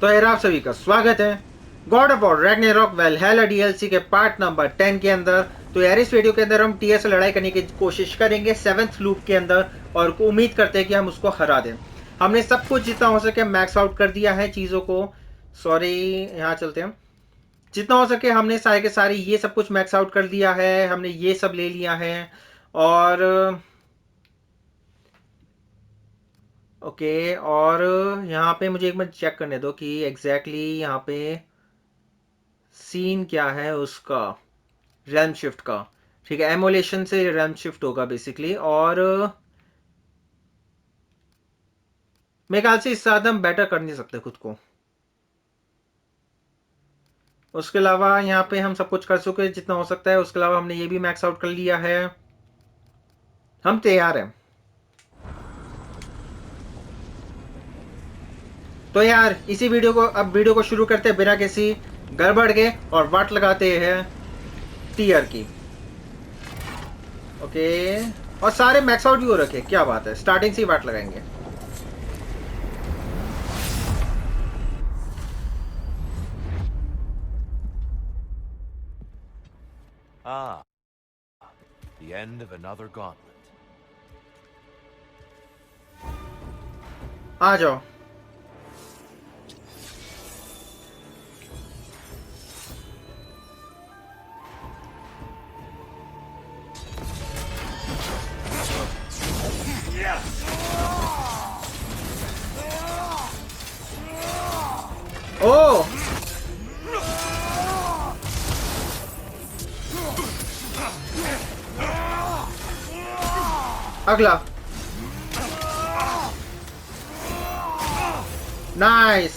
तो आप सभी का स्वागत है God of War Ragnarok Valhalla DLC के पार्ट नंबर 10 के अंदर। तो यार इस वीडियो के अंदर हम टीयर से लड़ाई करने की कोशिश करेंगे 7th लूप के अंदर और उम्मीद करते हैं कि हम उसको हरा दें। हमने सब कुछ जितना हो सके मैक्स आउट कर दिया है चीज़ों को। सॉरी, यहाँ चलते हैं। जितना हो सके हमने सारे के सारे ये सब कुछ मैक्स आउट कर दिया है, हमने ये सब ले लिया है। और ओके, और यहाँ पे मुझे एक मिनट चेक करने दो कि एग्जैक्टली यहाँ पे सीन क्या है उसका, रैम शिफ्ट का। ठीक है, एमोलेशन से रैम शिफ्ट होगा बेसिकली। और मेरे ख्याल से इस साथ हम बेटर कर नहीं सकते खुद को। उसके अलावा यहाँ पे हम सब कुछ कर चुके जितना हो सकता है। उसके अलावा हमने ये भी मैक्स आउट कर लिया है। हम तैयार हैं। तो यार इसी वीडियो को शुरू करते हैं बिना किसी गड़बड़ के और वाट लगाते हैं टीयर की। ओके, और सारे मैक्स आउट भी हो रखे, क्या बात है। स्टार्टिंग से ही वाट लगाएंगे। Ah, the end of another gauntlet. आ जाओ। ओ अगला नाइस।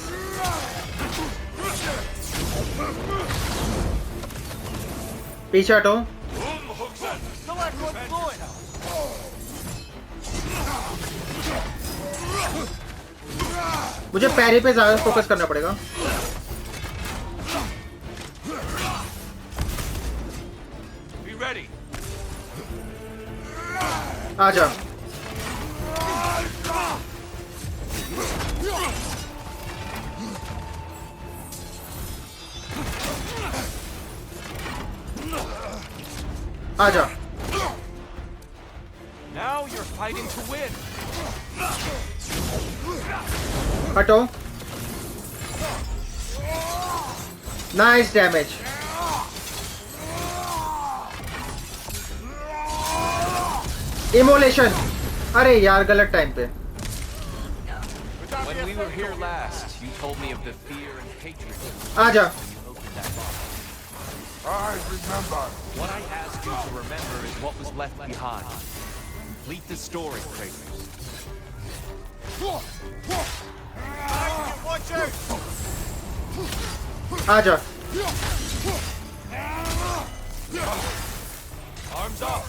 पीछे हटो। मुझे पैरी पे ज्यादा फोकस करना पड़ेगा। आजा। आजा। Now you're fighting to win. हटो। Nice damage. इमोलेशन। अरे यार गलत टाइम पे। When we were here last, you told me of the fear and hatred. आजा। I remember. What I asked you to remember is what was left behind. Complete the story, Kratos. Watch out! आजा। Arms up.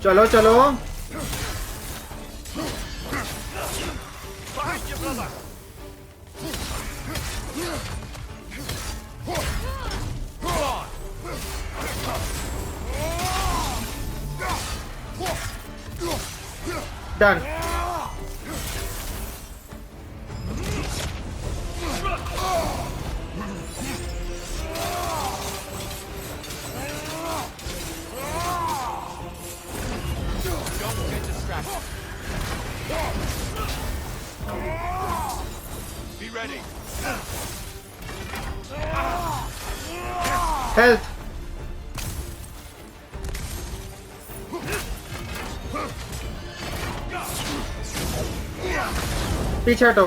चलो चलो। Behind you, brother. Come on. Done. Don't get distracted. Be ready. Health. पीछे हटो।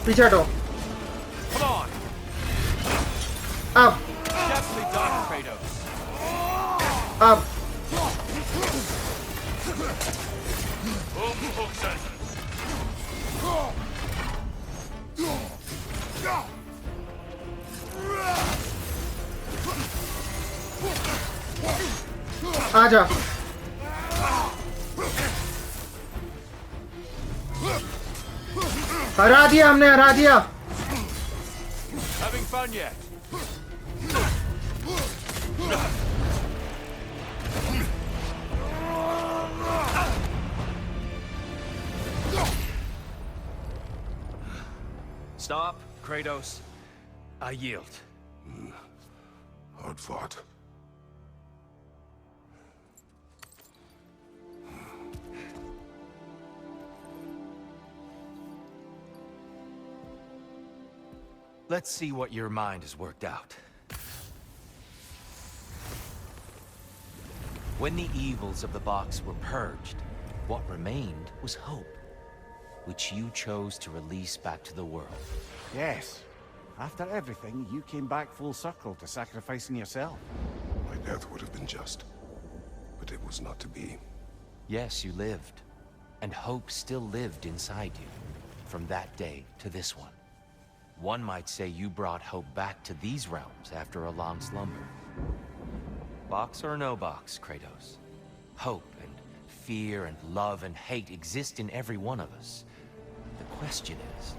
पीछे हटो। Come on. अब Definitely done, Kratos. अब आजा। हरा दिया हमने, हरा दिया। Having fun yet? Stop, Kratos. I yield. Hard fought. Let's see what your mind has worked out. When the evils of the box were purged, what remained was hope, which you chose to release back to the world. Yes. After everything, you came back full circle to sacrificing yourself. My death would have been just, but it was not to be. Yes, you lived, and hope still lived inside you, from that day to this one. One might say you brought hope back to these realms after a long slumber. Box or no box, Kratos. Hope and fear and love and hate exist in every one of us. The question is,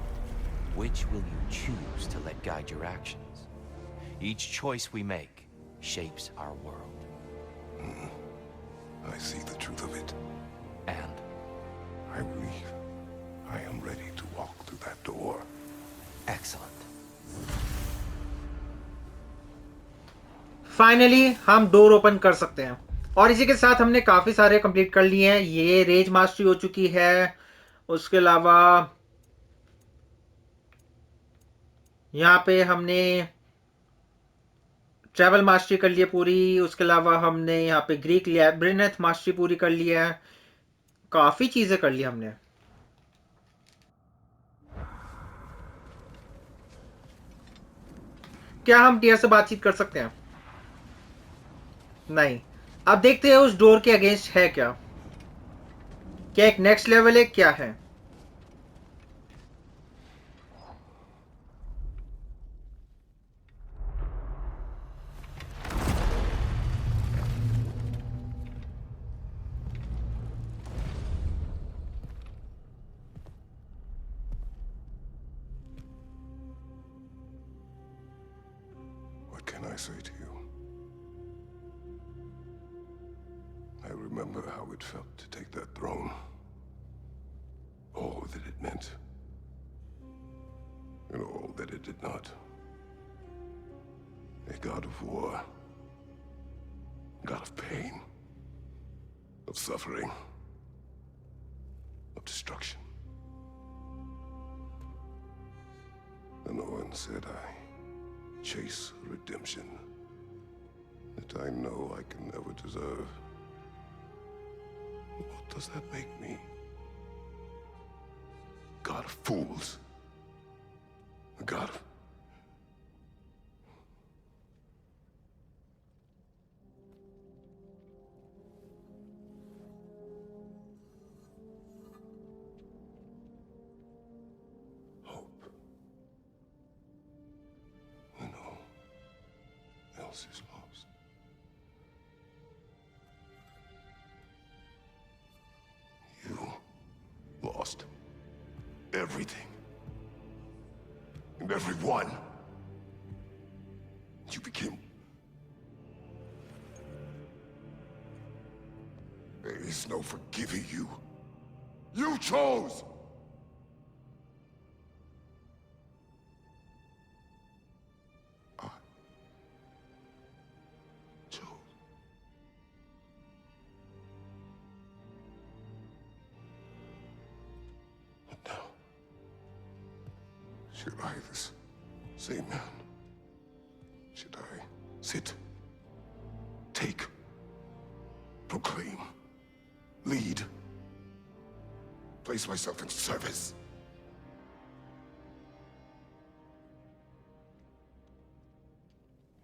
which will you choose to let guide your actions? Each choice we make shapes our world. I see the truth of it. And I believe I am ready to walk through that door. excellent. Finally हम door open कर सकते हैं और इसी के साथ हमने काफी सारे कंप्लीट कर लिए हैं। ये रेज मास्टरी हो चुकी है, उसके अलावा यहाँ पे हमने ट्रैवल मास्टरी कर ली है पूरी, उसके अलावा हमने यहाँ पे ग्रीक लैब्रिन्थ मास्टरी पूरी कर ली है। काफी चीजें कर ली हमने। क्या हम टीयर से बातचीत कर सकते हैं? नहीं। अब देखते हैं उस डोर के अगेंस्ट है क्या एक नेक्स्ट लेवल है, क्या है? What can I say to you? I remember how it felt to take that throne. All that it meant. And all that it did not. A god of war. God of pain. Of suffering. Of destruction. And Owen said I chase redemption that I know I can never deserve. What does that make me? God of fools. A god of... hope. When all else is lost. You lost everything. And everyone. You became... There is no forgiving you. You chose! I chose. But now, should I, this same man, should I sit, take, proclaim, lead, place myself in service?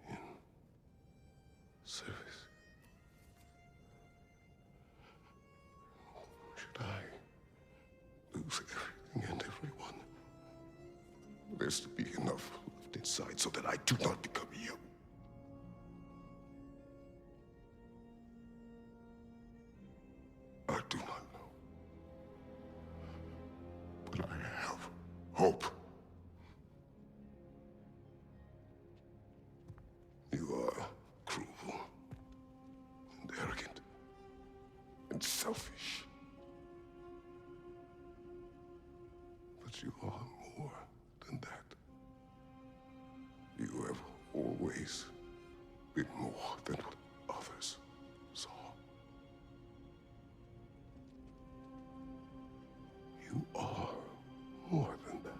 In service? Should I lose everything and everyone? There's to be enough left inside so that I do not become you. I do not know. But I have hope. You are cruel and arrogant and selfish. But you are more than that. You have always been more than what others saw. You are more than that.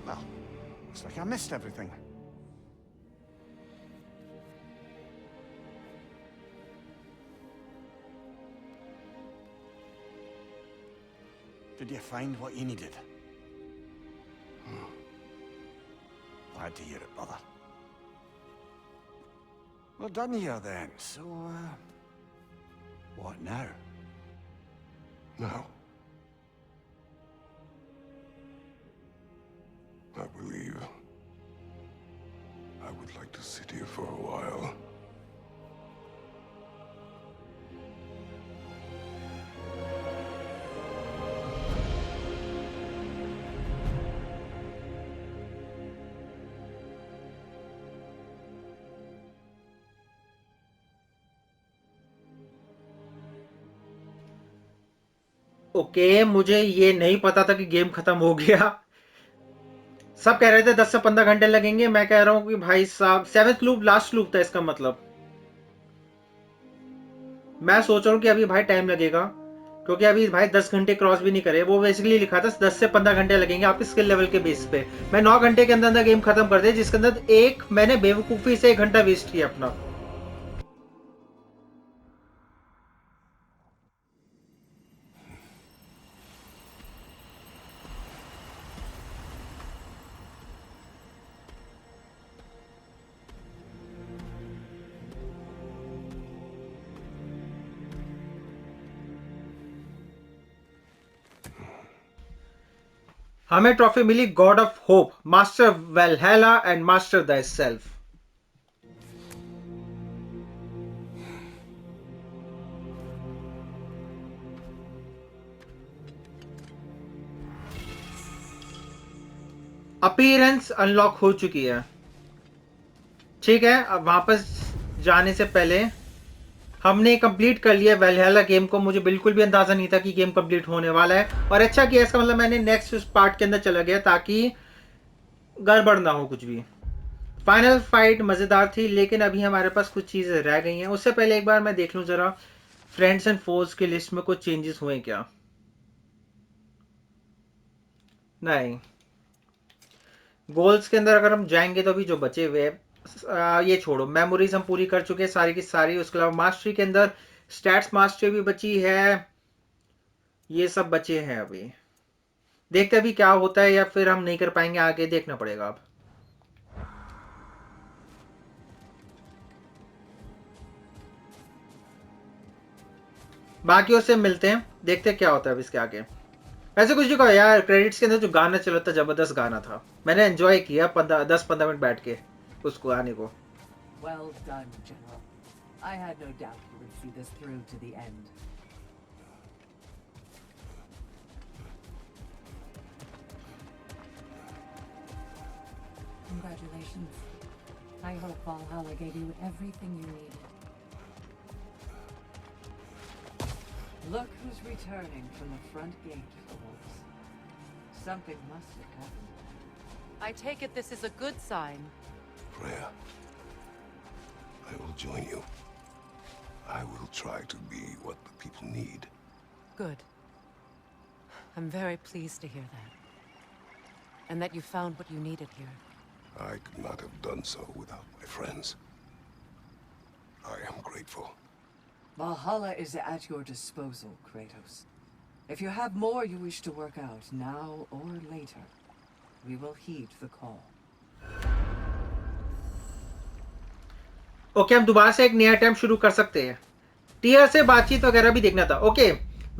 Well, looks like I missed everything. Did you find what you needed? Glad to hear it, brother. We're done here then, so, what now? Now, I believe I would like to sit here for a while. Okay, मुझे ये नहीं पता था कि game खत्म हो गया। सब कह रहे थे 10 से 15 घंटे लगेंगे, मैं कह रहा हूँ कि भाई साहब 7th लूप लास्ट लूप था इसका मतलब। मैं सोच रहा हूँ कि अभी भाई टाइम लगेगा, क्योंकि अभी भाई 10 घंटे क्रॉस भी नहीं करे। वो बेसिकली लिखा था 10 से 15 घंटे लगेंगे आपके स्किल लेवल के बेस पे। मैं 9 घंटे के अंदर अंदर गेम खत्म कर दिया, जिसके अंदर एक मैंने बेवकूफ़ी से 1 घंटा वेस्ट किया अपना। हमें ट्रॉफी मिली God of Hope, master Valhalla and master the self. Appearance unlock हो चुकी है। ठीक है, अब वापस जाने से पहले हमने कंप्लीट कर लिया वैल्हैला गेम को। मुझे बिल्कुल भी अंदाजा नहीं था कि गेम कंप्लीट होने वाला है, और अच्छा किया, इसका मतलब मैंने नेक्स्ट पार्ट के अंदर चला गया ताकि गड़बड़ ना हो कुछ भी। फाइनल फाइट मजेदार थी, लेकिन अभी हमारे पास कुछ चीजें रह गई हैं। उससे पहले एक बार मैं देख लूं जरा फ्रेंड्स एंड फोर्स की लिस्ट में कुछ चेंजेस हुए क्या। नहीं, गोल्स के अंदर अगर हम जाएंगे तो अभी जो बचे हुए ये छोड़ो, मेमोरीज हम पूरी कर चुके हैं सारी की सारी। उसके अलावा मास्टरी के अंदर स्टैट्स मास्टरी भी बची है, ये सब बचे हैं। अभी देखते अभी क्या होता है, या फिर हम नहीं कर पाएंगे, आगे देखना पड़ेगा अब। बाकियों से मिलते हैं, देखते हैं क्या होता है अब इसके आगे। ऐसे कुछ नहीं कहो यार, क्रेडिट्स के अंदर जो गाना चला था जबरदस्त गाना था, मैंने एंजॉय किया 10-15 मिनट बैठ के उस गाने को। Well done, General. I had no doubt you would see this through to the end. Congratulations. I hope Valhalla gave you everything you needed. Look who's returning from the front gate, folks. Something must have happened. I take it this is a good sign. Freya, I will join you. I will try to be what the people need. Good. I'm very pleased to hear that. And that you found what you needed here. I could not have done so without my friends. I am grateful. Valhalla is at your disposal, Kratos. If you have more you wish to work out, now or later, we will heed the call. Okay, हम दोबारा से एक नया attempt शुरू कर सकते हैं. Tier से बातचीत वगैरह भी देखना था. Okay,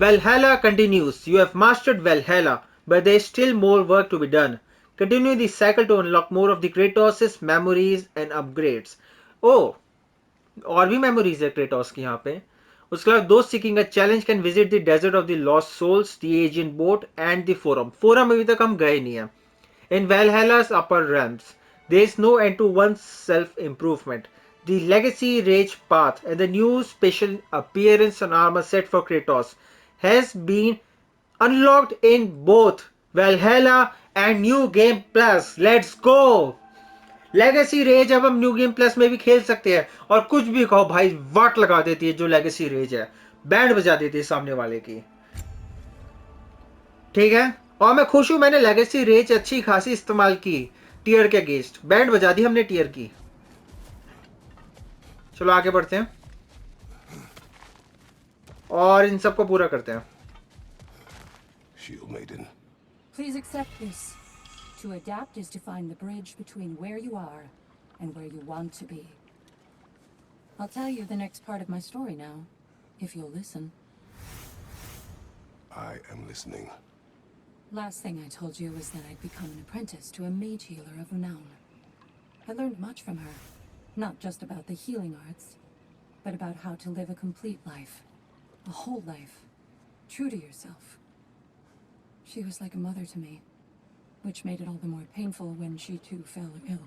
Valhalla continues. You have mastered Valhalla, but there is still more work to be done. Continue the cycle to unlock more of the Kratos' memories and upgrades. Oh, और भी मेमोरीज है Kratos की यहाँ पे. उसके अलावा दोस्त seeking a challenge can visit the desert of the lost souls, the ancient boat and the forum. Forum अभी तक हम गए नहीं है. In Valhalla's upper realms, there is no end to one's self-improvement. The legacy rage path and the new special appearance and armor set for Kratos has been unlocked in both Valhalla and New Game Plus. Let's go! Legacy rage अब हम new game plus में भी खेल सकते हैं. और कुछ भी कहो भाई, वाट लगा देती है जो लेगेसी रेज है. बैंड बजा देती है सामने वाले की. ठीक है, और मैं खुश हूं मैंने लेगेसी रेज अच्छी खासी इस्तेमाल की टीयर के अगेंस्ट. बैंड बजा दी हमने टीयर की. चलो आगे बढ़ते हैं और इन सबको पूरा करते हैं. Shield Maiden. Please accept this. To adapt is to find the bridge between where you are and where you want to be. I'll tell you the next part of my story now, if you'll listen. I am listening. Last thing I told you was that I'd become an apprentice to a mage healer of renown. I learned much from her, not just about the healing arts, but about how to live a complete life, a whole life, true to yourself. She was like a mother to me, which made it all the more painful when she too fell ill.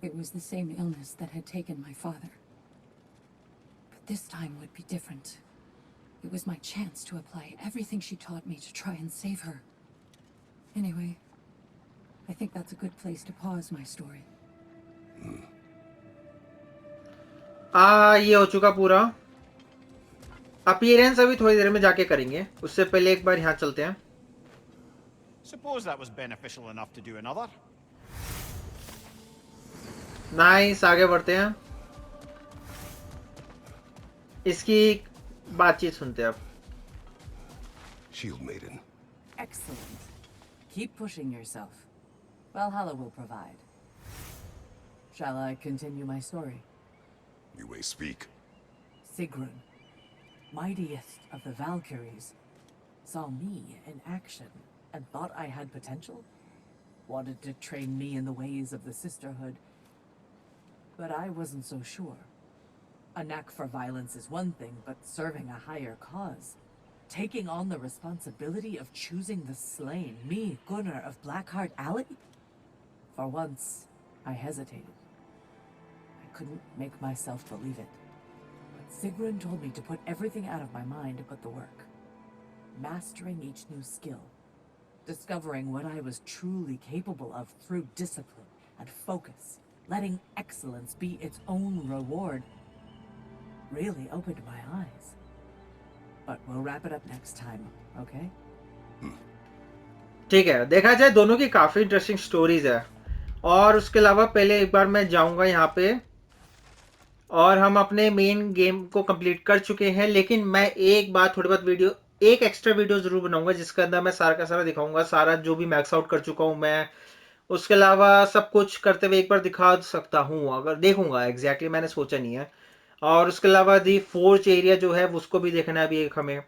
It was the same illness that had taken my father. But this time would be different. It was my chance to apply everything she taught me to try and save her. Anyway, I think that's a good place to pause my story. ये हो चुका पूरा. Appearance अभी थोड़ी देर में जाके करेंगे. उससे पहले एक बार यहाँ चलते हैं. Suppose that was beneficial enough to do another. Nice, आगे बढ़ते हैं. इसकी बातचीत सुनते हैं अब. Shield Maiden. Excellent. Keep pushing yourself. Valhalla will provide. Shall I continue my story? You may speak. Sigrun, mightiest of the Valkyries, saw me in action and thought I had potential. Wanted to train me in the ways of the sisterhood. But I wasn't so sure. A knack for violence is one thing, but serving a higher cause, taking on the responsibility of choosing the slain, me, Gunnr of Blackheart Alley? For once, I hesitated. I couldn't make myself believe it. But Sigrun told me to put everything out of my mind to put the work. Mastering each new skill. Discovering what I was truly capable of through discipline and focus. Letting excellence be its own reward. Really opened my eyes. But we'll wrap it up next time, okay? ठीक है, देखा जाए दोनों की काफी interesting stories है. और उसके अलावा पहले एक बार मैं जाऊंगा यहाँ पे. और हम अपने मेन गेम को कंप्लीट कर चुके हैं, लेकिन मैं एक बार थोड़ी बहुत वीडियो, एक एक्स्ट्रा वीडियो जरूर बनाऊंगा जिसके अंदर मैं सारा का सारा दिखाऊंगा, सारा जो भी मैक्स आउट कर चुका हूं मैं. उसके अलावा सब कुछ करते हुए एक बार दिखा सकता हूं, अगर देखूंगा. एग्जैक्टली मैंने सोचा नहीं है. और उसके अलावा दी फोर्ज एरिया जो है उसको भी देखना है अभी एक हमें.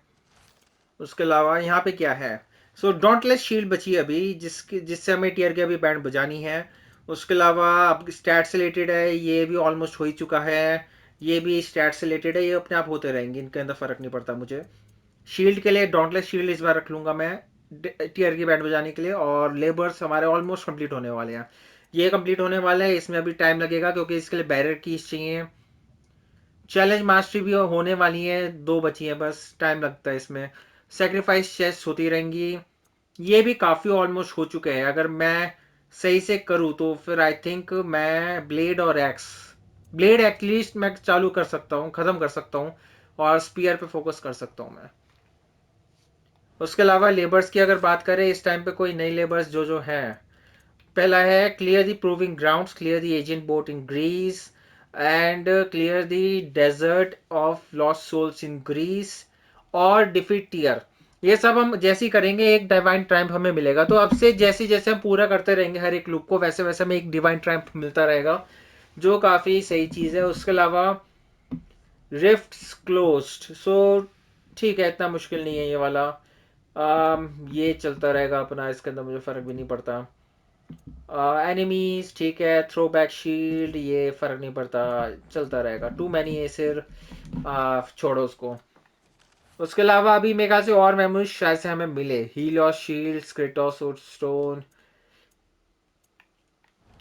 उसके अलावा यहाँ पे क्या है. सो डॉन्टलेस शील्ड बची है अभी, जिससे हमें टीयर की अभी बैंड बजानी है. उसके अलावा अब स्टैट से रिलेटेड है, ये भी ऑलमोस्ट हो ही चुका है. ये भी स्टैट से रिलेटेड है, ये अपने आप होते रहेंगे, इनके अंदर फर्क नहीं पड़ता मुझे. शील्ड के लिए डॉन्टलेस शील्ड इस बार रख लूंगा मैं टीयर की बैंड बजाने के लिए. और लेबर्स हमारे ऑलमोस्ट कंप्लीट होने वाले हैं. ये कंप्लीट होने वाले हैं, इसमें अभी टाइम लगेगा क्योंकि इसके लिए बैरियर कीज चाहिए. चैलेंज मास्टरी भी होने वाली है, 2 बची है बस, टाइम लगता है इसमें. सेक्रीफाइस चेस्ट होती रहेंगी. ये भी काफ़ी ऑलमोस्ट हो चुके हैं. अगर मैं सही से करूँ तो फिर आई थिंक मैं ब्लेड और एक्स, ब्लेड एटलीस्ट मैं चालू कर सकता हूँ, खत्म कर सकता हूँ, और स्पीयर पे फोकस कर सकता हूँ मैं। उसके अलावा लेबर्स की अगर बात करें इस टाइम पे कोई नई लेबर्स जो जो है, पहला है clear the proving grounds, clear the agent boat in Greece, and clear the desert of lost souls in Greece, और डिफीट टीयर। ये सब हम जैसे ही करेंगे एक डिवाइन ट्रायम्फ हमें मिलेगा। तो अब से जैसे जैसे हम पूरा करते रहेंगे हर एक लूप को, वैसे वैसे हमें एक डिवाइन ट्रायम्फ मिलता रहेगा, जो काफ़ी सही चीज़ है। उसके अलावा रिफ्ट्स क्लोज्ड, सो ठीक है, इतना मुश्किल नहीं है ये वाला। ये चलता रहेगा अपना, इसके अंदर मुझे फ़र्क भी नहीं पड़ता। एनिमीज ठीक है, थ्रो बैक शील्ड ये फ़र्क नहीं पड़ता, चलता रहेगा। टू मैनी एसिर, छोड़ो उसको। उसके अलावा अभी मेरे ख्याल से और मेमोरीज शायद से हमें मिले, हील और शील्ड, क्रेटोस और स्टोन।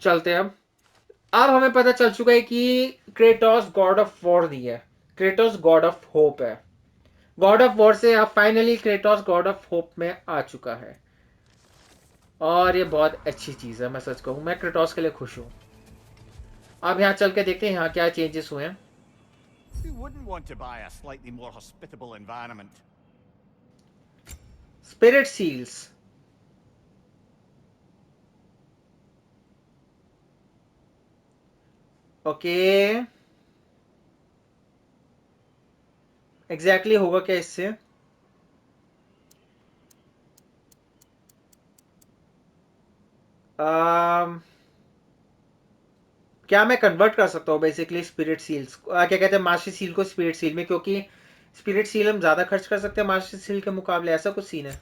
चलते हैं अब हमें पता चल चुका है कि क्रेटोस गॉड ऑफ वॉर नहीं है, क्रेटोस गॉड ऑफ होप है। गॉड ऑफ वॉर से अब finally Kratos God of hope में आ चुका है, और ये बहुत अच्छी चीज़ है। मैं सच कहूँ, मैं क्रेटोस के लिए खुश हूँ। अब यहाँ चल के देखते हैं यहाँ क्या चेंजेस हुए हैं। Who wouldn't want to buy a slightly more hospitable environment? Spirit seals, okay, exactly होगा क्या इससे? um, क्या मैं कन्वर्ट कर सकता हूँ बेसिकली स्पिरिट सील्स, क्या कहते हैं, मास्टर सील को स्पिरिट सील में, क्योंकि स्पिरिट सील हम ज्यादा खर्च कर सकते हैं मास्टर सील के मुकाबले, ऐसा कुछ सीन है?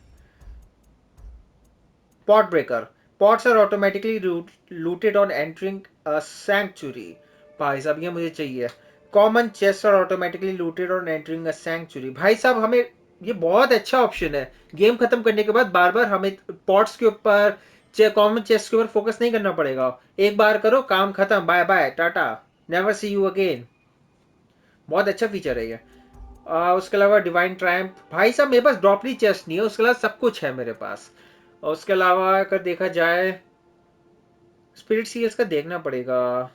Pot breaker, pots are automatically looted on entering a sanctuary. भाई साहब ये मुझे चाहिए। Common chest are automatically looted on entering a sanctuary. भाई साहब हमें ये बहुत अच्छा ऑप्शन है। गेम खत्म करने के बाद बार बार हमें पॉट्स के ऊपर, कॉमन चेस्ट के ऊपर फोकस नहीं करना पड़ेगा। एक बार करो, काम खत्म, bye bye tata, never see you again. बहुत अच्छा फीचर है ये। उसके अलावा डिवाइन ट्रायम्फ, भाई साहब मेरे पास ड्रॉपली चेस्ट नहीं है, उसके अलावा सब कुछ है मेरे पास। और उसके अलावा अगर देखा जाए स्पिरिट सील्स का देखना पड़ेगा।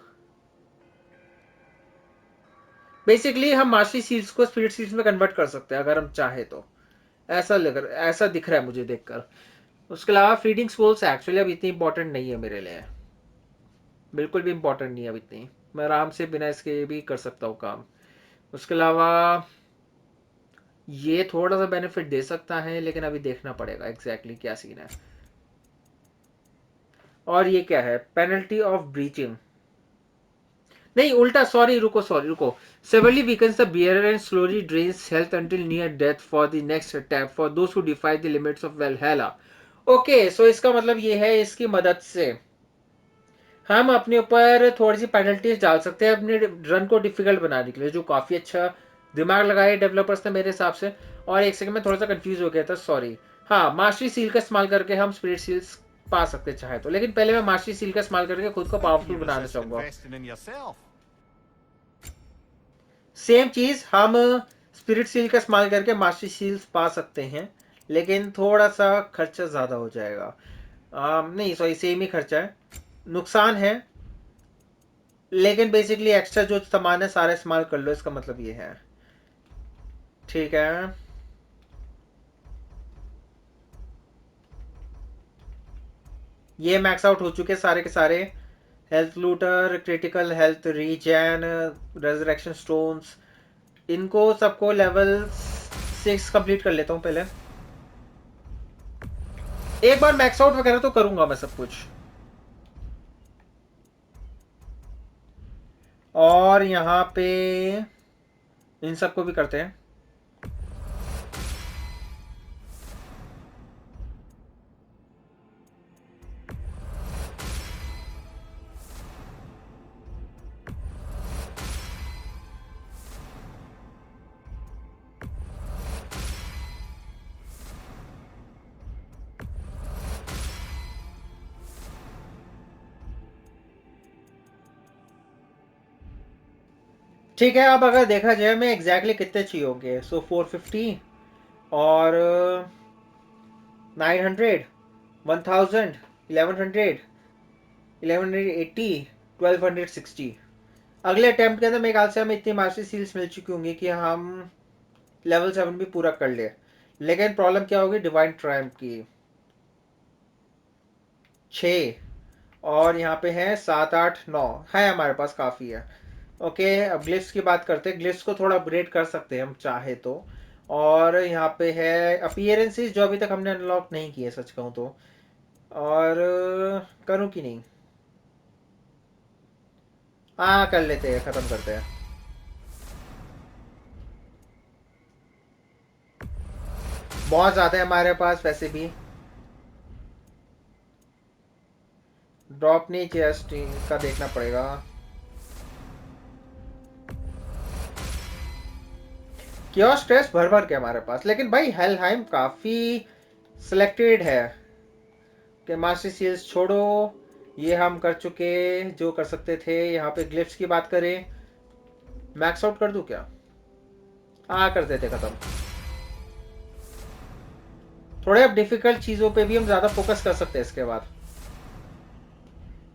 बेसिकली हम मास्टरी सील्स को स्पिरिट सील्स में कन्वर्ट कर सकते हैं अगर हम चाहे तो, ऐसा दिख रहा है मुझे देखकर। उसके अलावा फीडिंग स्पोल्स एक्चुअली अब इतनी इंपॉर्टेंट नहीं है मेरे लिए, बिल्कुल भी इंपॉर्टेंट नहीं है अब इतनी। मैं आराम से बिना इसके भी कर सकता हूँ काम। उसके अलावा ये थोड़ा सा बेनिफिट दे सकता है, लेकिन अभी देखना पड़ेगा एग्जैक्टली क्या सीन है। और ये क्या है, पेनल्टी ऑफ ब्रीचिंग, नहीं उल्टा, सॉरी रुको। Severely weakens the bearer and slowly drains health until near death for the next attack for those who defy the limits of Valhalla. Okay, so इसका मतलब ये है, इसकी मदद से हम अपने ऊपर थोड़ी सी पेनल्टीज डाल सकते हैं अपने रन को डिफिकल्ट बनाने के लिए, जो काफी अच्छा दिमाग लगाया डेवलपर्स ने मेरे हिसाब से। और एक सेकंड में थोड़ा सा कंफ्यूज हो गया था, सॉरी। हाँ, मास्टरी सील का इस्तेमाल करके हम स्पिरिट सील्स पा सकते चाहे तो, लेकिन पहले मैं मास्टरी सील का इस्तेमाल करके खुद को How can powerful you banana resist चाहूंगा। investing in yourself? सेम चीज हम स्पिरिट सील का इस्तेमाल करके मास्टर सील्स पा सकते हैं, लेकिन थोड़ा सा खर्चा ज़्यादा हो जाएगा। नहीं सॉरी, सेम ही खर्चा है, नुकसान है, लेकिन बेसिकली एक्स्ट्रा जो सामान है सारा इस्तेमाल कर लो, इसका मतलब ये है। ठीक है, ये मैक्स आउट हो चुके सारे के सारे। Health looter, critical health regen, resurrection stones, इनको सबको लेवल 6 कंप्लीट कर लेता हूँ पहले। एक बार मैक्स आउट वगैरह तो करूंगा मैं सब कुछ। और यहाँ पे इन सबको भी करते हैं। ठीक है, अब अगर देखा जाए मैं एग्जैक्टली कितने चाहिए होंगे, सो 450 और 900, 1000, 1100, 1180, 1260। अगले अटेम्प्ट के अंदर मेरे ख्याल से हमें इतनी मास्टरी सील्स मिल चुकी होंगी कि हम लेवल 7 भी पूरा कर ले। लेकिन प्रॉब्लम क्या होगी डिवाइन ट्रायम्फ की, 6 और यहाँ पे है 7 8 9 है हमारे पास, काफ़ी है। ओके, अब ग्लिफ्स की बात करते हैं। ग्लिफ्स को थोड़ा अपग्रेड कर सकते हैं हम चाहे तो। और यहाँ पे है अपीयरेंसेस जो अभी तक हमने अनलॉक नहीं किए सच कहूँ तो। और करूँ कि नहीं, हाँ कर लेते हैं, ख़त्म करते हैं। बहुत ज़्यादा है हमारे पास वैसे भी। ड्रॉप नहीं चेस्ट का देखना पड़ेगा। क्यों स्ट्रेस भर भर के हमारे पास, लेकिन भाई हेलहाइम काफ़ी सिलेक्टेड है कि मास्टर सील्स छोड़ो, ये हम कर चुके जो कर सकते थे। यहाँ पे ग्लिफ्स की बात करें, मैक्स आउट कर दूं क्या? हाँ कर देते ख़त्म। थोड़े अब डिफिकल्ट चीज़ों पे भी हम ज़्यादा फोकस कर सकते हैं इसके बाद।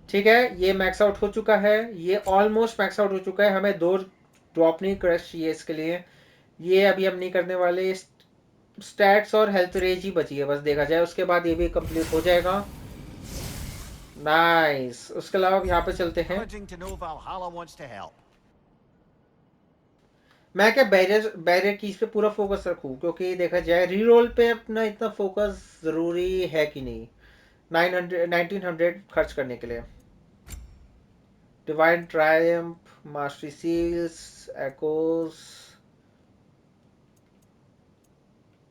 ठीक है, ये मैक्स आउट हो चुका है, ये ऑलमोस्ट मैक्स आउट हो चुका है। हमें 2 ड्रॉप नहीं क्रश चाहिए इसके लिए, ये अभी हम नहीं करने वाले। स्टैट्स और हेल्थ रेज ही बची है बस, देखा जाए उसके बाद ये भी कंप्लीट हो जाएगा। नाइस। उसके अलावा यहाँ पे चलते हैं। Encouraging to know Valhalla wants to help. मैं क्या बैरियर बैरियर कीज पे पूरा फोकस रखूँ, क्योंकि देखा जाए रीरोल पे अपना इतना फोकस ज़रूरी है कि नहीं 900 1900 खर्च करने के लिए। Divine Triumph, mastery seals, एकोस,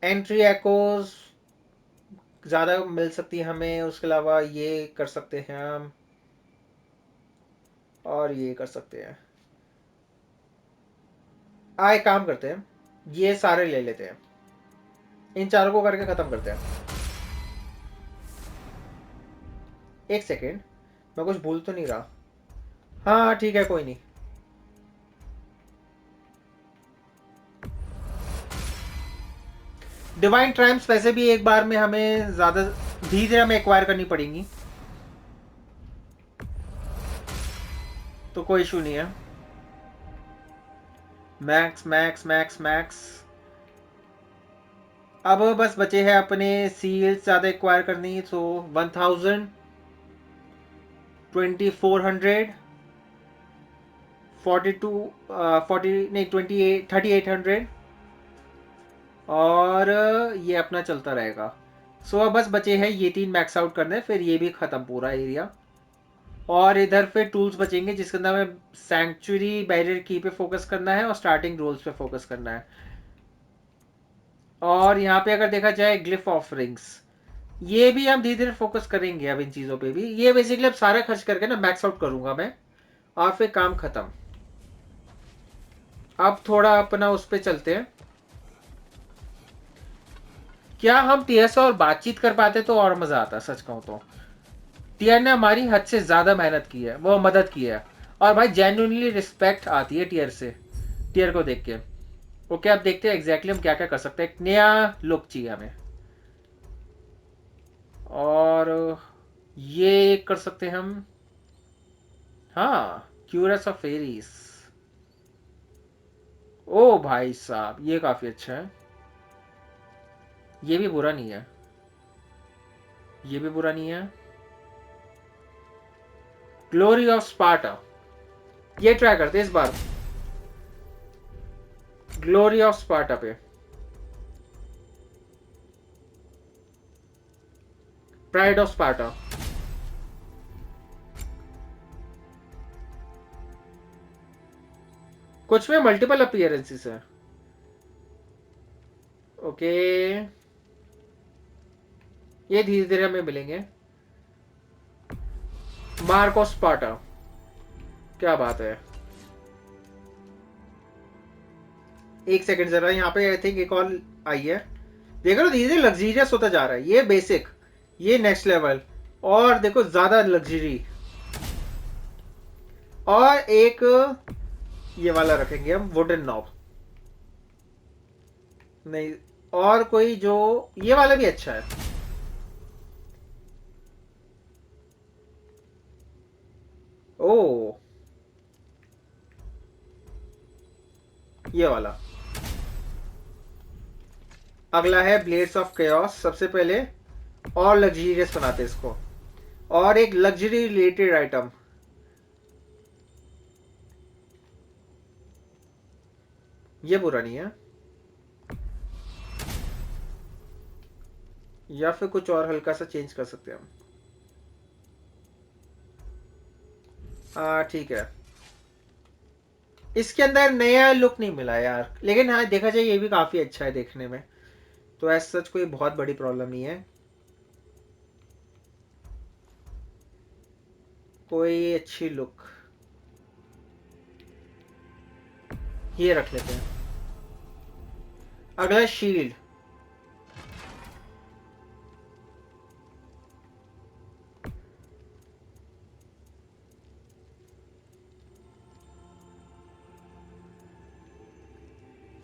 entry एकोस ज़्यादा मिल सकती है हमें। उसके अलावा ये कर सकते हैं हम, और ये कर सकते हैं। एक काम करते हैं, ये सारे ले लेते हैं, इन चारों को करके ख़त्म करते हैं। एक सेकेंड, मैं कुछ भूल तो नहीं रहा? हाँ ठीक है, कोई नहीं। डिवाइन ट्रायम्फ्स वैसे भी एक बार में हमें ज़्यादा धीरे धीरे हमें एक्वायर करनी पड़ेंगी, तो कोई इशू नहीं है। Max max max max. अब बस बचे हैं अपने सील्स ज़्यादा एक्वायर करनी, तो 1000, 2400, 42 40 नहीं 28 3800, और ये अपना चलता रहेगा। सो अब बस बचे हैं ये 3 मैक्स आउट करने, फिर ये भी ख़त्म पूरा एरिया। और इधर पे टूल्स बचेंगे जिसके अंदर हमें सैंक्चुरी बैरियर की पे फोकस करना है और स्टार्टिंग रोल्स पे फोकस करना है। और यहाँ पे अगर देखा जाए ग्लिफ ऑफरिंग्स, ये भी हम धीरे धीरे फोकस करेंगे अब इन चीज़ों पे भी। ये बेसिकली अब सारा खर्च करके ना मैक्स आउट करूंगा मैं, और फिर काम खत्म। अब थोड़ा अपना उस पे चलते हैं। क्या हम टीयर से और बातचीत कर पाते तो और मज़ा आता, सच कहूँ तो। टीयर ने हमारी हद से ज़्यादा मेहनत की है, वो मदद की है, और भाई जेन्युइनली रिस्पेक्ट आती है टीयर से, टीयर को देख के। ओके, अब देखते हैं एग्जैक्टली हम क्या क्या कर सकते हैं। एक नया लुक चाहिए हमें, और ये कर सकते हैं हम। हाँ, क्यूरस ऑफ फेरीज। ओ भाई साहब, ये काफ़ी अच्छा है, ये भी बुरा नहीं है, ये भी बुरा नहीं है। ग्लोरी ऑफ स्पार्टा, ये ट्राई करते हैं इस बार। ग्लोरी ऑफ स्पार्टा पे प्राइड ऑफ स्पार्टा। कुछ में मल्टीपल अपीयरेंसेस है। ओके, ये धीरे धीरे हमें मिलेंगे। मार्क ऑफ स्पार्टा, क्या बात है। एक सेकंड जरा, यहाँ पे आई थिंक एक और आई है। देखो ना, धीरे धीरे लग्जीरियस होता जा रहा है। ये बेसिक, ये नेक्स्ट लेवल, और देखो ज्यादा लग्जरी। और एक ये वाला रखेंगे हम, वुडन नॉब। नहीं, और कोई जो, ये वाला भी अच्छा है। ओ ये वाला अगला है ब्लेड्स ऑफ केओस। सबसे पहले और लग्जरियस बनाते हैं इसको, और एक लग्जरी रिलेटेड आइटम। ये बुरा नहीं है, या फिर कुछ और हल्का सा चेंज कर सकते हैं हम। हाँ ठीक है, इसके अंदर नया लुक नहीं मिला यार, लेकिन हाँ देखा जाए ये भी काफी अच्छा है देखने में, तो ऐसा सच कोई बहुत बड़ी प्रॉब्लम नहीं है। कोई अच्छी लुक ये रख लेते हैं। अगला शील्ड,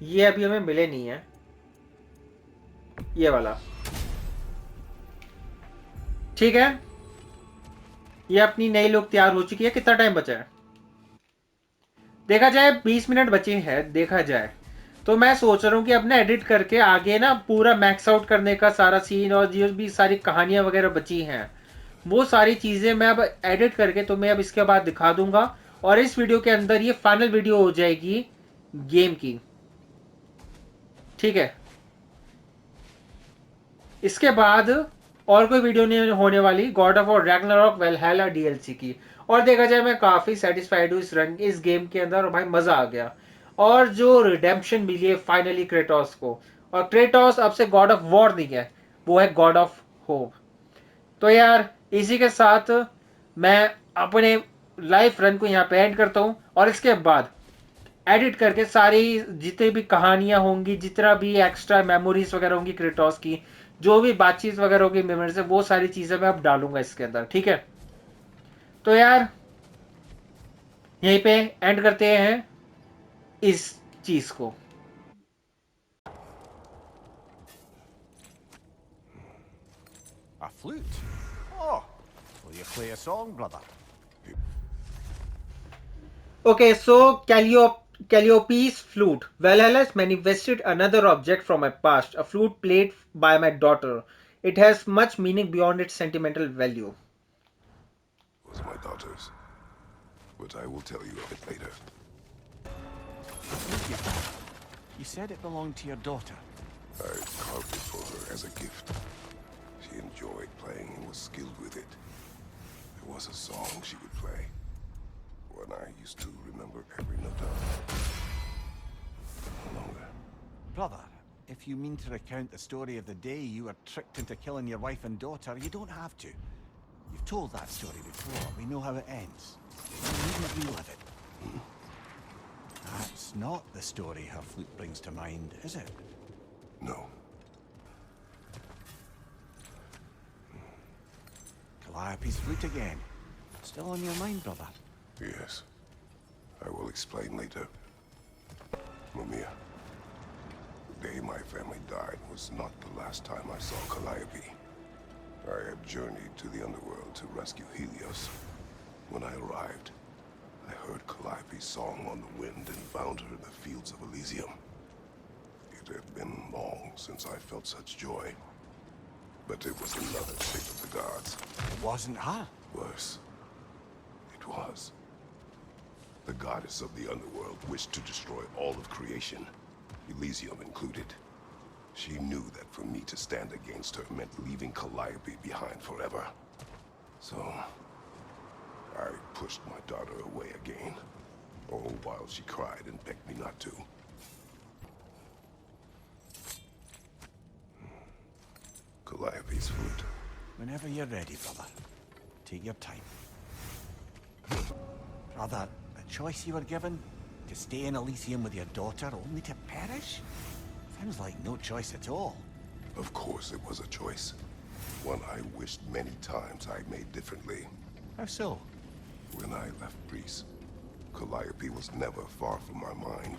ये अभी हमें मिले नहीं है, ये वाला ठीक है। ये अपनी नई लुक तैयार हो चुकी है। कितना टाइम बचा है देखा जाए, 20 मिनट बचे हैं देखा जाए, तो मैं सोच रहा हूँ कि अपने एडिट करके आगे ना पूरा मैक्स आउट करने का सारा सीन, और जो भी सारी कहानियां वगैरह बची हैं वो सारी चीजें मैं अब एडिट करके तुम्हें अब इसके बाद दिखा दूंगा, और इस वीडियो के अंदर ये फाइनल वीडियो हो जाएगी गेम की, ठीक है। इसके बाद और कोई वीडियो नहीं होने वाली God of War Ragnarok Valhalla DLC की। और देखा जाए मैं काफी सेटिस्फाइड हूँ इस गेम के अंदर, और भाई मजा आ गया। और जो रिडेम्पशन मिली है फाइनली क्रेटोस को, और क्रेटोस अब से गॉड ऑफ वॉर नहीं है, वो है गॉड ऑफ होप। तो यार इसी के साथ मैं अपने लाइफ रन को यहाँ पे एंड करता हूँ, और इसके बाद एडिट करके सारी जितनी भी कहानियां होंगी, जितना भी एक्स्ट्रा मेमोरीज वगैरह होंगी क्रेटोस की, जो भी बातचीत वगैरह होगी मेमोरीज से, वो सारी चीजें मैं अब डालूंगा इसके अंदर, ठीक है। तो यार यहीं पे एंड करते हैं इस चीज को। A flute? Oh, will you play a song, brother? Okay, so Calliope's flute. Valhalla has manifested another object from my past, a flute played by my daughter. It has much meaning beyond its sentimental value. It was my daughter's, but I will tell you of it later. You said it belonged to your daughter. I carved it for her as a gift. She enjoyed playing and was skilled with it. There was a song she would play, one I used to remember every note of. No longer. Brother, if you mean to recount the story of the day you were tricked into killing your wife and daughter, you don't have to. You've told that story before. We know how it ends. You needn't relive it. That's not the story her flute brings to mind, is it? No. Calliope's flute again. Still on your mind, brother? Yes. I will explain later. Mimir, the day my family died was not the last time I saw Calliope. I had journeyed to the underworld to rescue Helios. When I arrived, I heard Calliope's song on the wind and found her in the fields of Elysium. It had been long since I felt such joy. But it was another trick of the gods. It wasn't her. Worse. It was. The goddess of the underworld wished to destroy all of creation, Elysium included. She knew that for me to stand against her meant leaving Calliope behind forever. So, I pushed my daughter away again, all while she cried and begged me not to. Calliope's flute. Whenever you're ready, brother. Take your time. Brother, the choice you were given? To stay in Elysium with your daughter only to perish? Sounds like no choice at all. Of course it was a choice. One I wished many times I made differently. How so? When I left Greece, Calliope was never far from my mind.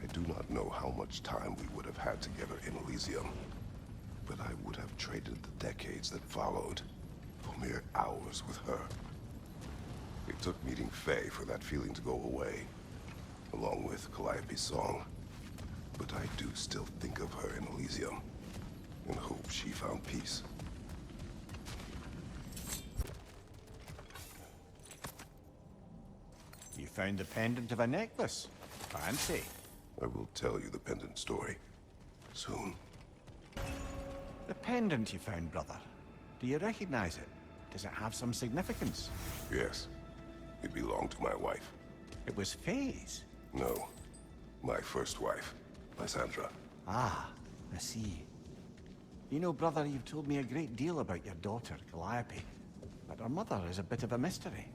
I do not know how much time we would have had together in Elysium, but I would have traded the decades that followed for mere hours with her. It took meeting Faye for that feeling to go away, along with Calliope's song. But I do still think of her in Elysium, and hope she found peace. You found the pendant of a necklace. Fancy. I will tell you the pendant story soon. The pendant you found, brother. Do you recognize it? Does it have some significance? Yes, it belonged to my wife. It was Faye's. No, my first wife, Lysandra. Ah, I see. You know, brother, you've told me a great deal about your daughter, Calliope. But her mother is a bit of a mystery.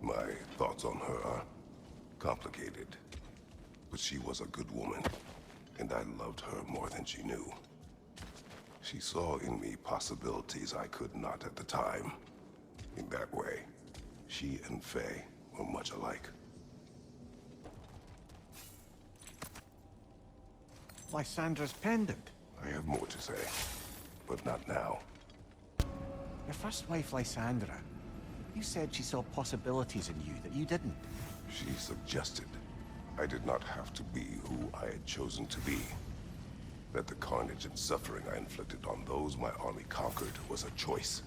My thoughts on her are complicated. But she was a good woman, and I loved her more than she knew. She saw in me possibilities I could not at the time. In that way, she and Faye were much alike. Lysandra's pendant. I have more to say, but not now. Your first wife, Lysandra. You said she saw possibilities in you that you didn't. She suggested I did not have to be who I had chosen to be. That the carnage and suffering I inflicted on those my army conquered was a choice.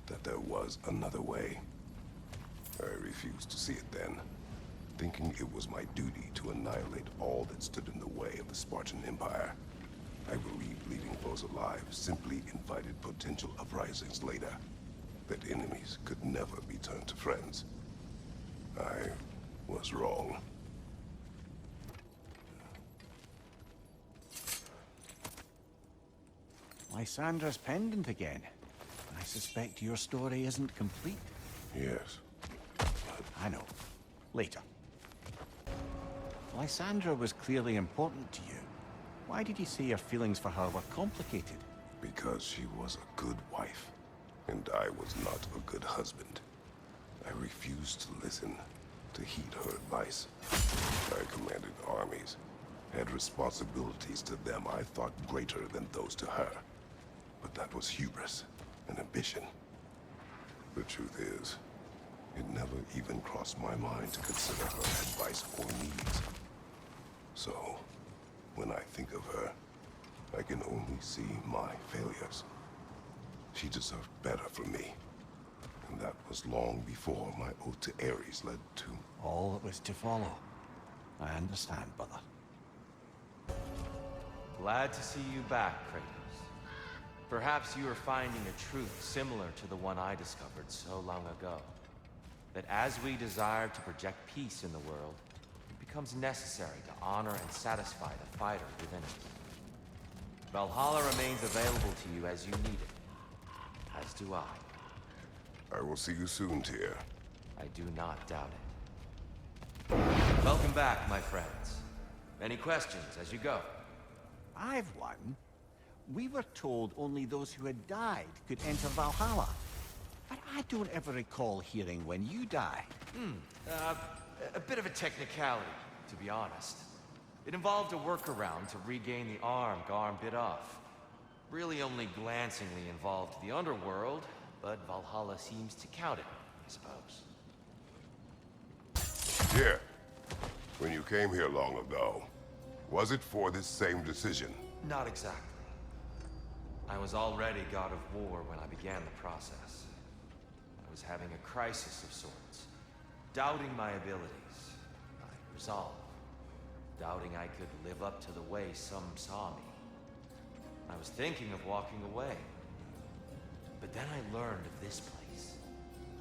That there was another way. I refused to see it then, thinking it was my duty to annihilate all that stood in the way of the Spartan Empire. I believed leaving foes alive simply invited potential uprisings later. That enemies could never be turned to friends. I was wrong. Lysandra's pendant again. I suspect your story isn't complete. Yes. I know. Later. Lysandra was clearly important to you. Why did you say your feelings for her were complicated? Because she was a good wife, and I was not a good husband. I refused to listen, to heed her advice. I commanded armies, had responsibilities to them I thought greater than those to her. But that was hubris and ambition. The truth is, it never even crossed my mind to consider her advice or needs. So, when I think of her, I can only see my failures. She deserved better from me. And that was long before my oath to Ares led to... All that was to follow. I understand, brother. Glad to see you back, Kratos. Perhaps you are finding a truth similar to the one I discovered so long ago. That as we desire to project peace in the world, it becomes necessary to honor and satisfy the fighter within us. Valhalla remains available to you as you need it. As do I. I will see you soon, Tyr. I do not doubt it. Welcome back, my friends. Any questions as you go? I've one. We were told only those who had died could enter Valhalla. But I don't ever recall hearing when you die. A bit of a technicality, to be honest. It involved a workaround to regain the arm Garm bit off. Really only glancingly involved the underworld, but Valhalla seems to count it, I suppose. Tyr, when you came here long ago, was it for this same decision? Not exactly. I was already god of war when I began the process. I was having a crisis of sorts, doubting my abilities, my resolve, doubting I could live up to the way some saw me. I was thinking of walking away, but then I learned of this place.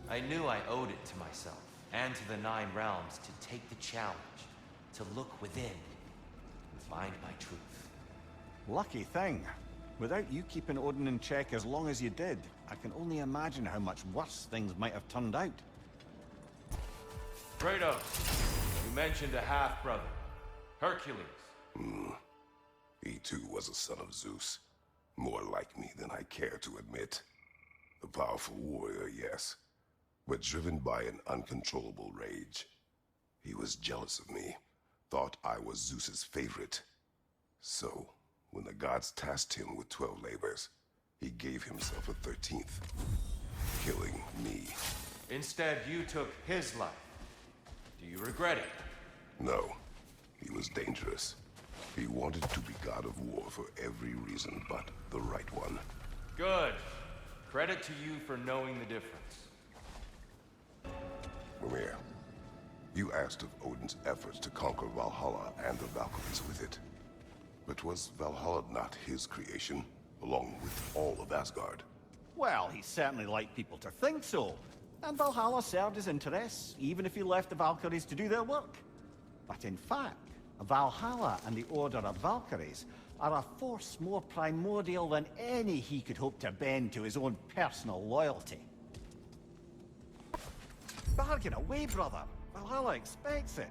I knew I owed it to myself and to the Nine Realms to take the challenge, to look within and find my truth. Lucky thing. Without you keeping Odin in check as long as you did, I can only imagine how much worse things might have turned out. Kratos, you mentioned a half-brother, Hercules. He too was a son of Zeus. More like me than I care to admit. A powerful warrior, yes, but driven by an uncontrollable rage. He was jealous of me, thought I was Zeus's favorite. So, when the gods tasked him with 12 labors, he gave himself a 13th, killing me. Instead, you took his life. Do you regret it? No. He was dangerous. He wanted to be god of war for every reason but the right one. Good. Credit to you for knowing the difference. Mimir, you asked of Odin's efforts to conquer Valhalla and the Valkyries with it. But was Valhalla not his creation, along with all of Asgard? Well, he certainly liked people to think so. And Valhalla served his interests, even if he left the Valkyries to do their work. But in fact, Valhalla and the Order of Valkyries are a force more primordial than any he could hope to bend to his own personal loyalty. Bargain away, brother. Valhalla expects it.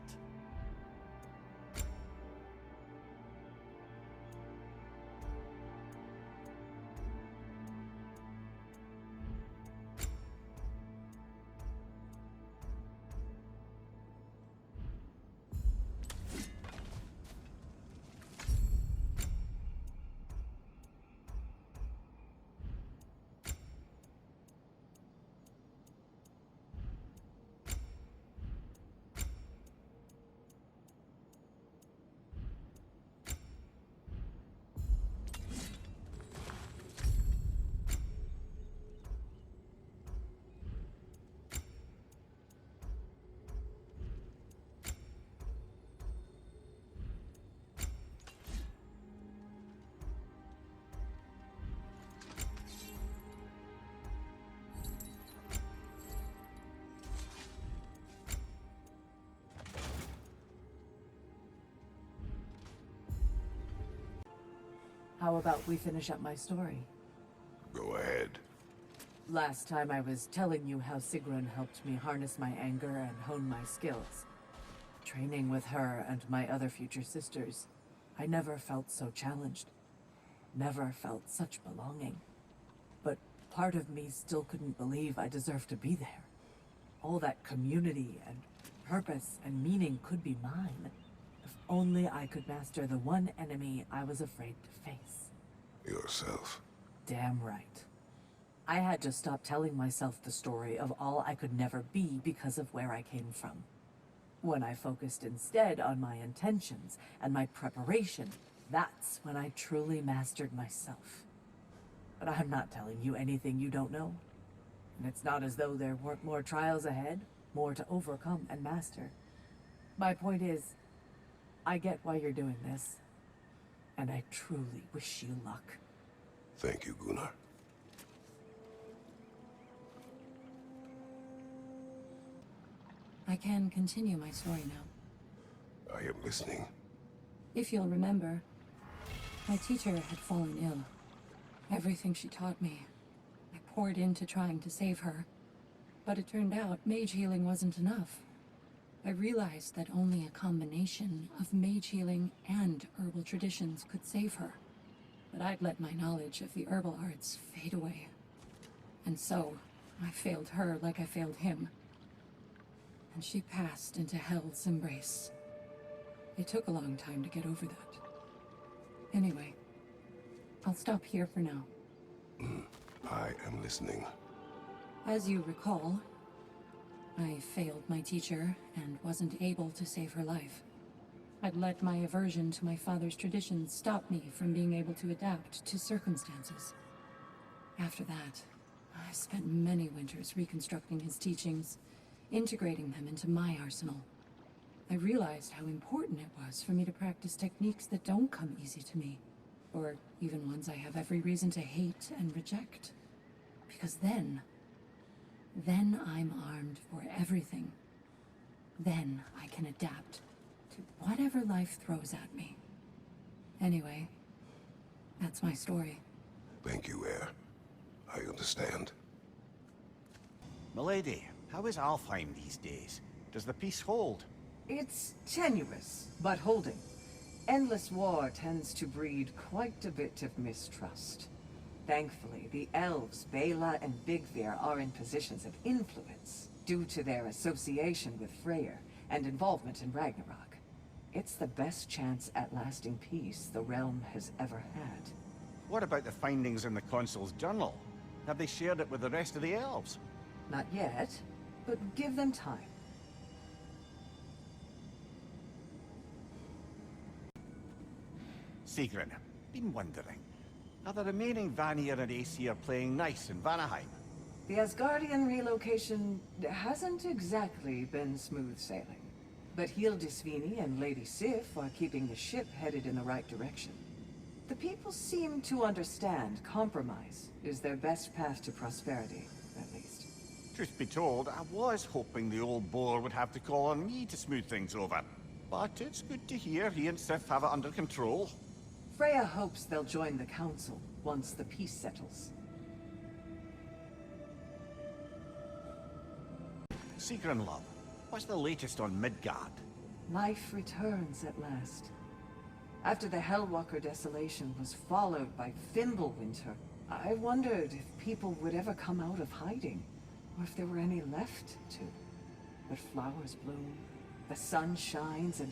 How about we finish up my story? Go ahead. Last time I was telling you how Sigrun helped me harness my anger and hone my skills. Training with her and my other future sisters, I never felt so challenged. Never felt such belonging. But part of me still couldn't believe I deserved to be there. All that community and purpose and meaning could be mine. If only I could master the one enemy I was afraid to face. Yourself. Damn right. I had to stop telling myself the story of all I could never be because of where I came from. When I focused instead on my intentions and my preparation, that's when I truly mastered myself. But I'm not telling you anything you don't know. And it's not as though there weren't more trials ahead, more to overcome and master. My point is, I get why you're doing this, and I truly wish you luck. Thank you, Gunnr. I can continue my story now. I am listening. If you'll remember, my teacher had fallen ill. Everything she taught me, I poured into trying to save her. But it turned out mage healing wasn't enough. I realized that only a combination of mage healing and herbal traditions could save her. But I'd let my knowledge of the herbal arts fade away. And so, I failed her like I failed him. And she passed into Hell's embrace. It took a long time to get over that. Anyway, I'll stop here for now. I am listening. As you recall, I failed my teacher and wasn't able to save her life. I'd let my aversion to my father's traditions stop me from being able to adapt to circumstances. After that, I spent many winters reconstructing his teachings, integrating them into my arsenal. I realized how important it was for me to practice techniques that don't come easy to me, or even ones I have every reason to hate and reject. Because then I'm armed for everything. Then I can adapt to whatever life throws at me. Anyway, that's my story. Thank you, Heir. I understand. Milady, how is Alfheim these days? Does the peace hold? It's tenuous, but holding. Endless war tends to breed quite a bit of mistrust. Thankfully, the elves, Bela and Bigvir, are in positions of influence due to their association with Freya and involvement in Ragnarok. It's the best chance at lasting peace the realm has ever had. What about the findings in the Consul's journal? Have they shared it with the rest of the elves? Not yet, but give them time. Sigrun, been wondering. Are the remaining Vanir and AC are playing nice in Vanaheim? The Asgardian relocation hasn't exactly been smooth sailing. But Hildisvini and Lady Sif are keeping the ship headed in the right direction. The people seem to understand compromise is their best path to prosperity, at least. Truth be told, I was hoping the old boar would have to call on me to smooth things over. But it's good to hear he and Sif have it under control. Freya hopes they'll join the council once the peace settles. Sigrun, love, what's the latest on Midgard? Life returns at last. After the Hellwalker desolation was followed by Fimbulwinter, I wondered if people would ever come out of hiding, or if there were any left to. But flowers bloom, the sun shines, and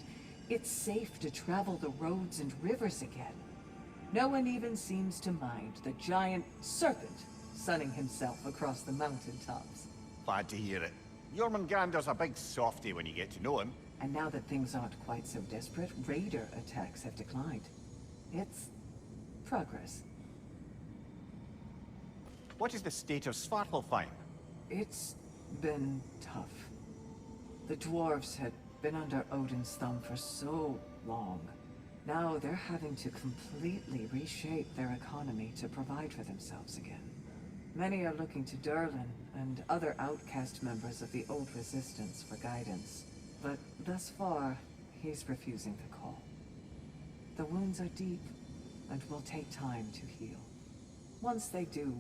it's safe to travel the roads and rivers again. No one even seems to mind the giant serpent sunning himself across the mountaintops. Glad to hear it. Jormungandr's a big softy when you get to know him. And now that things aren't quite so desperate, raider attacks have declined. It's progress. What is the state of Svartalfheim? It's been tough. The dwarves had been under Odin's thumb for so long. Now they're having to completely reshape their economy to provide for themselves again. Many are looking to Durlin and other outcast members of the old resistance for guidance. But thus far, he's refusing the call. The wounds are deep and will take time to heal. Once they do,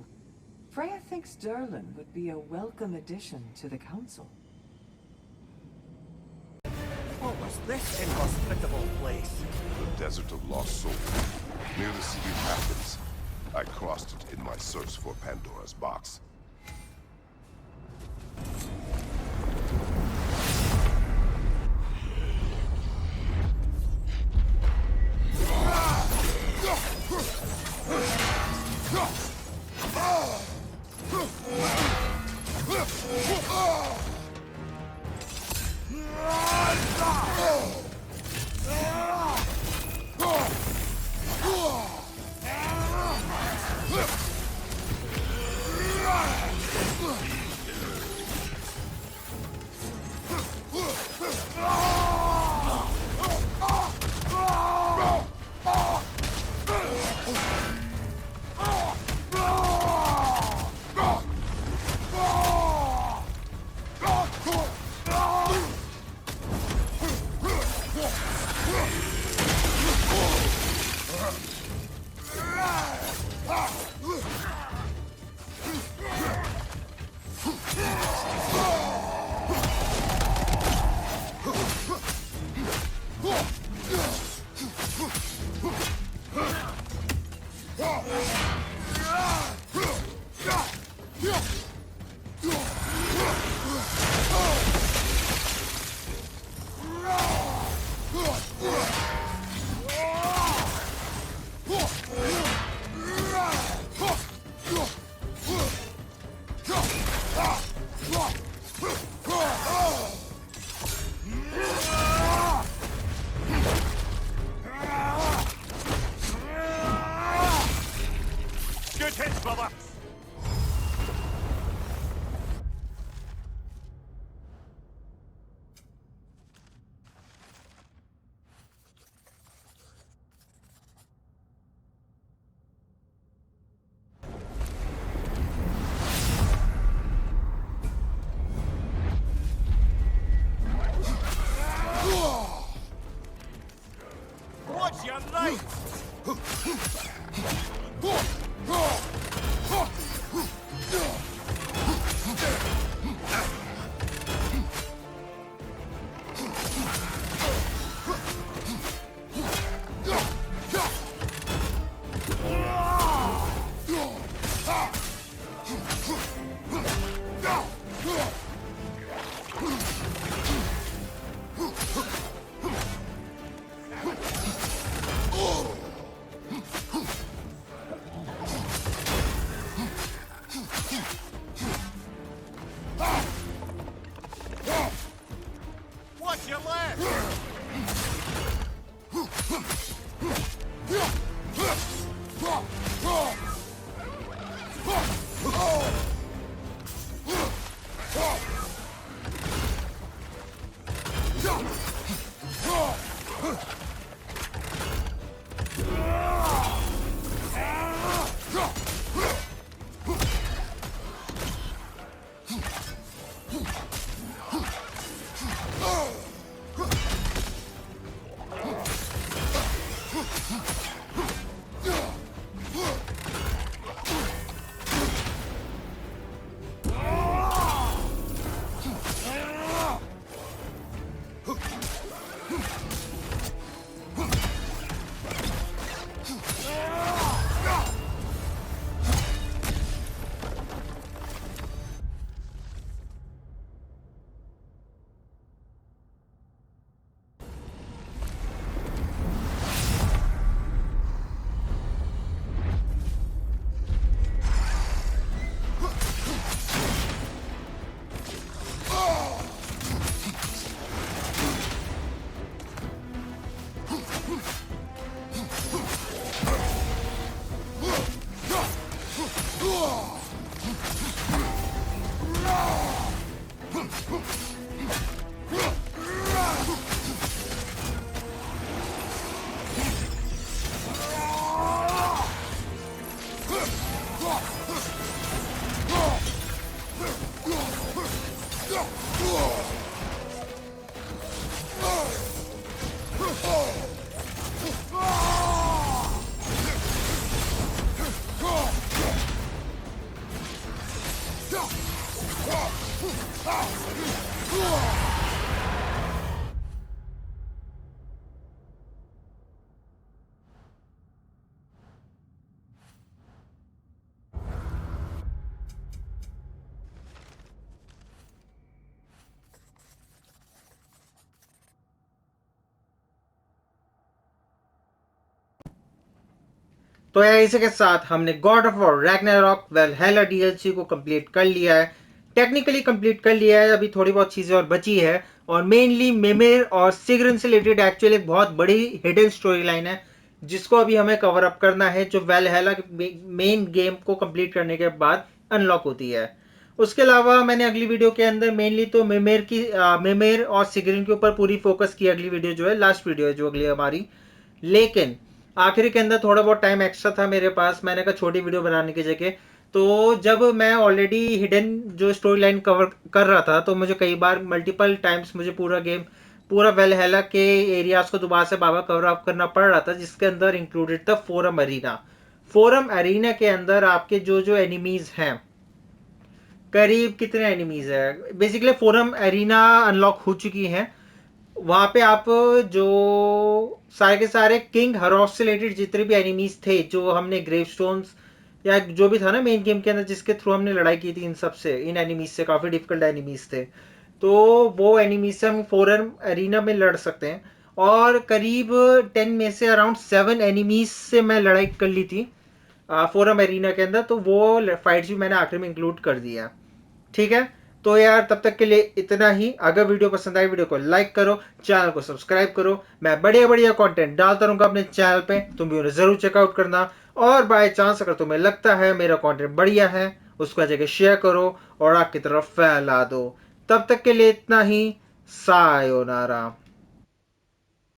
Freya thinks Durlin would be a welcome addition to the council. What was this inhospitable place? The Desert of Lost Souls, near the city of Athens. I crossed it in my search for Pandora's box. तो यार इसी के साथ हमने God of War Ragnarok Valhalla DLC को complete कर लिया है, टेक्निकली कंप्लीट कर लिया है। अभी थोड़ी बहुत चीज़ें और बची है, और मेनली मिमिर और सिग्रिन से रिलेटेड एक्चुअली एक बहुत बड़ी हिडन स्टोरी लाइन है जिसको अभी हमें कवर अप करना है, जो वैल्हैला के मेन गेम को कंप्लीट करने के बाद अनलॉक होती है। उसके अलावा मैंने अगली वीडियो के अंदर मेनली तो मिमिर और सिग्रिन के ऊपर पूरी फोकस की। अगली वीडियो जो है लास्ट वीडियो है जो अगली हमारी, लेकिन आखिरी के अंदर थोड़ा बहुत टाइम एक्स्ट्रा था मेरे पास, मैंने कहा छोटी वीडियो बनाने की जगह। तो जब मैं ऑलरेडी हिडन जो स्टोरी लाइन कवर कर रहा था तो मुझे कई बार मल्टीपल टाइम्स मुझे पूरा वैल्हैला के एरियाज को दोबारा से कवर अप करना पड़ रहा था, जिसके अंदर इंक्लूडेड था फोरम अरीना। फोरम अरीना के अंदर आपके जो जो एनिमीज हैं, करीब कितने एनिमीज है, बेसिकली फोरम अरीना अनलॉक हो चुकी हैं। वहां पे आप जो सारे के सारे किंग हरोस से रिलेटेड जितने भी एनिमीज थे, जो हमने ग्रेवस्टोन्स या जो भी था ना मेन गेम के अंदर जिसके थ्रू हमने लड़ाई की थी इन सब से, इन एनिमीज से काफी डिफिकल्ट एनिमीज थे, तो वो एनिमीज से हम फोरम एरिना में लड़ सकते हैं। और करीब 10 में से अराउंड 7 एनिमीज से मैं लड़ाई कर ली थी फोरम एरिना के अंदर, तो वो फाइट्स भी मैंने आखिर में इंक्लूड कर दिया। ठीक है, तो यार तब तक के लिए इतना ही। अगर वीडियो पसंद आई वीडियो को लाइक करो, चैनल को सब्सक्राइब करो। मैं बढ़िया बढ़िया कंटेंट डालता रहूंगा अपने चैनल पे, तुम भी उन्हें जरूर चेकआउट करना। और बाय चांस अगर तुम्हें लगता है मेरा कंटेंट बढ़िया है, उसको जगह शेयर करो और आपकी तरफ फैला दो। तब तक के लिए इतना ही। सायोनारा।